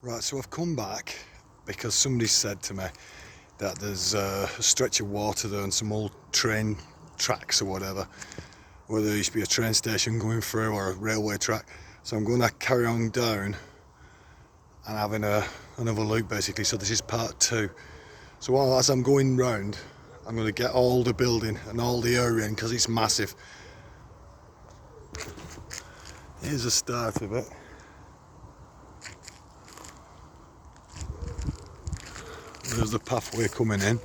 Right, so I've come back because somebody said to me that there's a stretch of water there and some old train tracks or whatever, where there used to be a train station going through or a railway track. So I'm going to carry on down and having another look basically. So this is part two. So as I'm going round, I'm going to get all the building and all the area in because it's massive. Here's the start of it. There's the pathway coming in.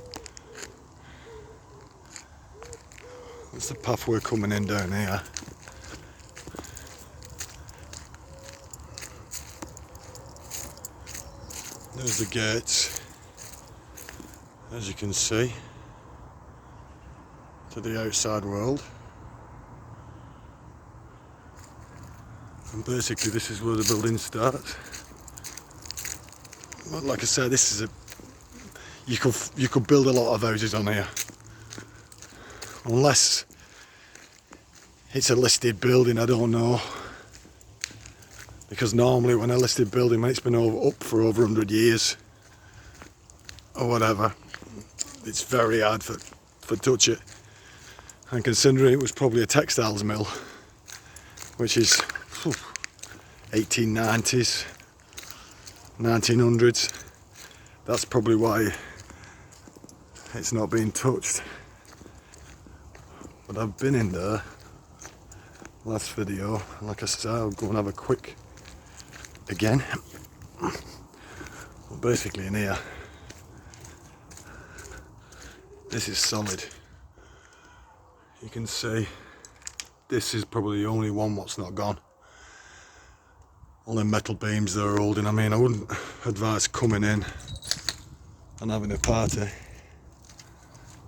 That's the pathway coming in down here. There's the gates, as you can see, to the outside world. And basically this is where the building starts. But like I said, this is you could build a lot of houses on here. Unless it's a listed building, I don't know. Because normally when a listed building, when it's been up for over 100 years or whatever, it's very hard for touch it. And considering it was probably a textiles mill, which is 1890s, 1900s, that's probably why it's not being touched. But I've been in there last video, and like I said, I'll go and have a quick again. Well, basically in here, this is solid. You can see this is probably the only one what's not gone. All the metal beams they're holding. I mean, I wouldn't advise coming in and having a party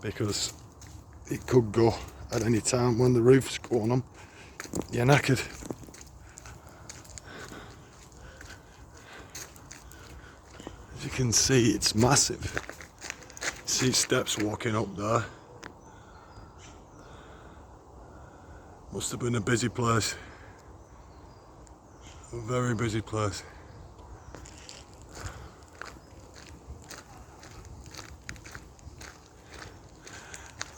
because it could go at any time when the roof's going on. You're knackered. As you can see, it's massive. See steps walking up there. Must have been a busy place. A very busy place.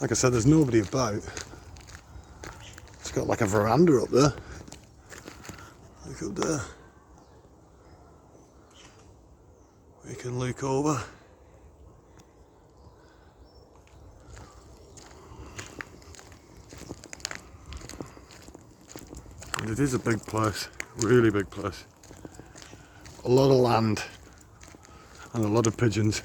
Like I said, there's nobody about. It's got like a veranda up there. Look up there. We can look over. And it is a big place, really big place. A lot of land and a lot of pigeons.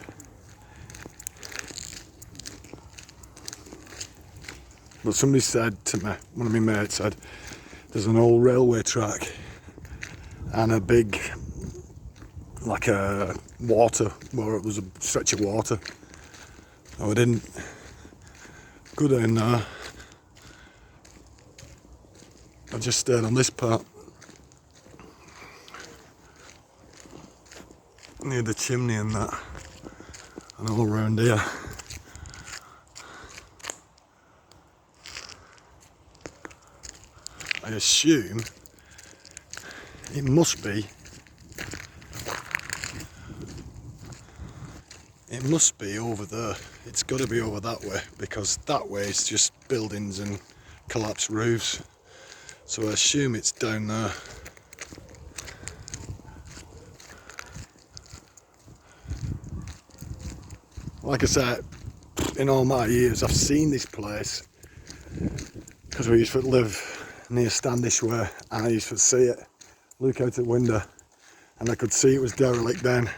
But somebody said to me, one of my mates said, there's an old railway track and a big, like a water, where it was a stretch of water. Oh, I didn't go down there. I just stayed on this part, near the chimney and that, and all around here. I assume it must be over there. It's got to be over that way, because that way it's just buildings and collapsed roofs. So I assume it's down there. Like I said, in all my years I've seen this place, because we used to live near Standish Way, and I used to see it, look out the window, and I could see it was derelict then.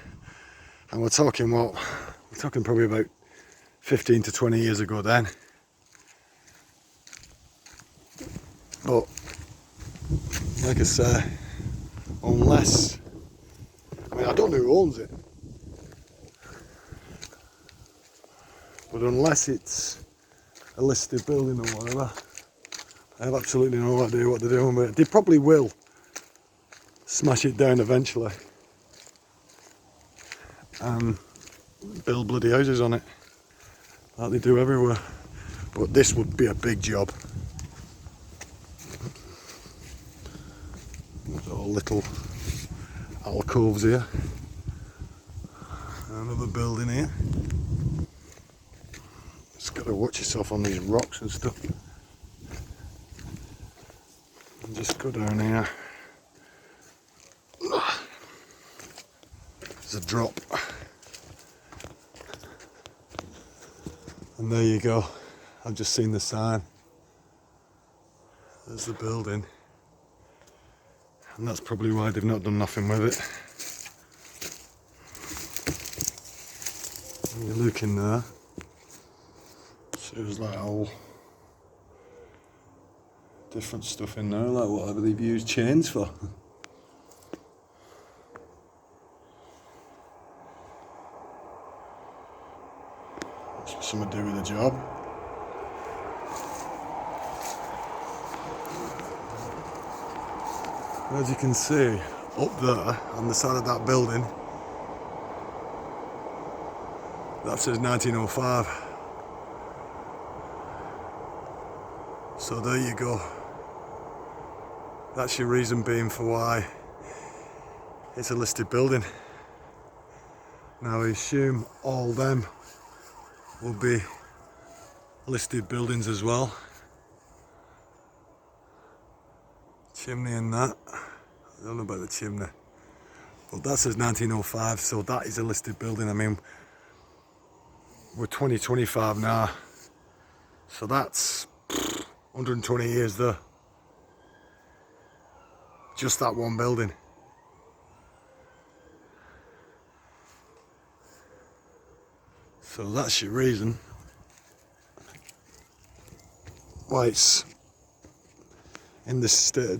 And we're talking probably about 15 to 20 years ago then. But like I say, unless, I mean, I don't know who owns it, but unless it's a listed building or whatever, I have absolutely no idea what they're doing with it. They probably will smash it down eventually and build bloody houses on it, like they do everywhere. But this would be a big job. There's all little alcoves here. Another building here. Just got to watch yourself on these rocks and stuff. And just go down here. There's a drop. And there you go. I've just seen the sign. There's the building. And that's probably why they've not done nothing with it. And you look in there. So there's like all different stuff in there, like whatever they've used chains for. That's something to do with the job. As you can see, up there on the side of that building, that says 1905. So there you go. That's your reason being for why it's a listed building. Now I assume all them will be listed buildings as well. Chimney and that. I don't know about the chimney. But that says 1905, so that is a listed building. I mean, we're 2025 now. So that's 120 years there. Just that one building. So that's your reason why it's in this state of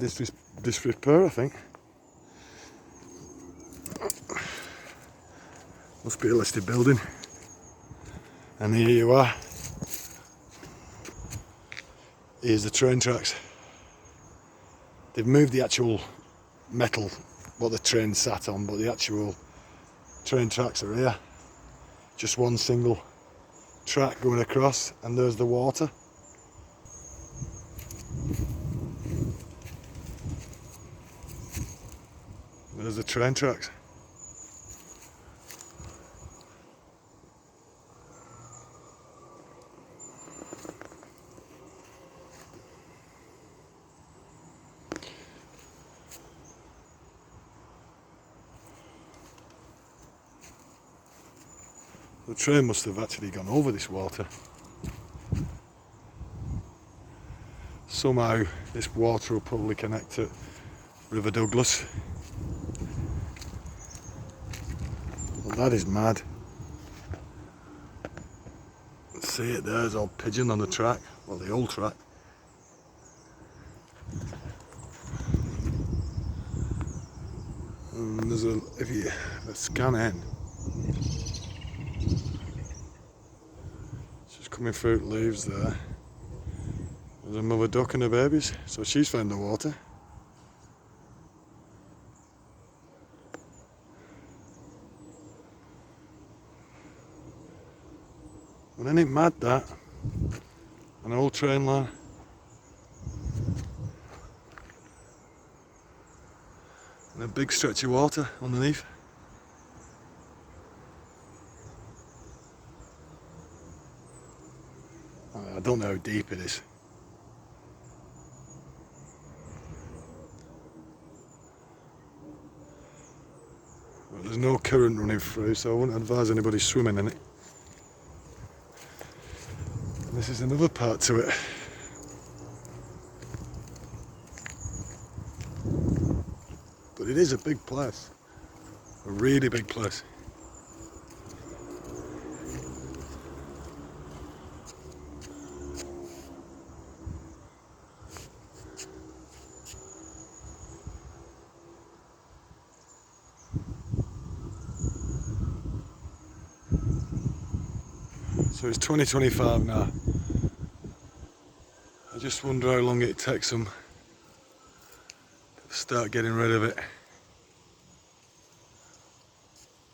disrepair, I think. Must be a listed building. And here you are. Here's the train tracks. They've moved the actual metal, what the train sat on, but the actual train tracks are here. Just one single track going across, and there's the water. There's the train tracks. The train must have actually gone over this water. Somehow this water will probably connect to River Douglas. Well, that is mad. See it, there's all pigeon on the track, well, the old track. And there's a, if you scan in, she's coming through leaves there. There's a mother duck and her babies, so she's found the water. And ain't it mad that? An old train line. And a big stretch of water underneath. I don't know how deep it is. Well, there's no current running through, so I wouldn't advise anybody swimming in it. And this is another part to it. But it is a big place. A really big place. So it's 2025 now. I just wonder how long it takes them to start getting rid of it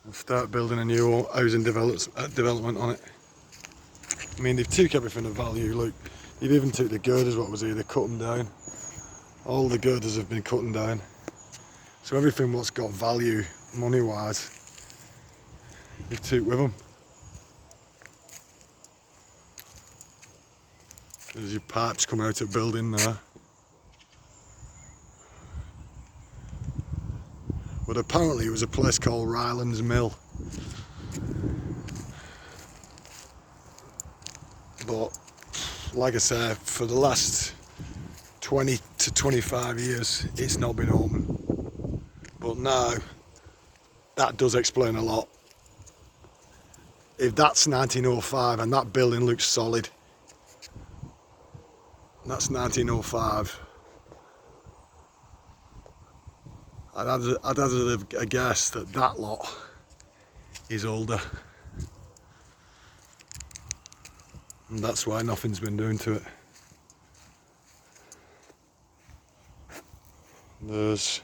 and start building a new housing development on it. I mean, they've took everything of value. Look, they've even took the girders what was here, they cut them down. All the girders have been cut down. So everything what's got value money wise You took with them. There's your pipes coming out of the building there. But apparently it was a place called Rylands Mill. But like I say, for the last 20 to 25 years it's not been open. But now that does explain a lot. If that's 1905 and that building looks solid, that's 1905. I'd have a guess that that lot is older. And that's why nothing's been done to it. There's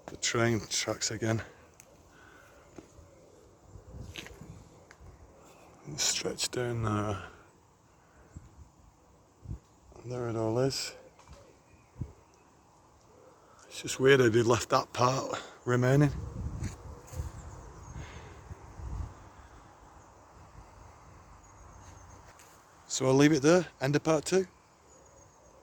the train tracks again. It's stretched down there. And there it all is. It's just weird how they left that part remaining. So I'll leave it there, end of part 2.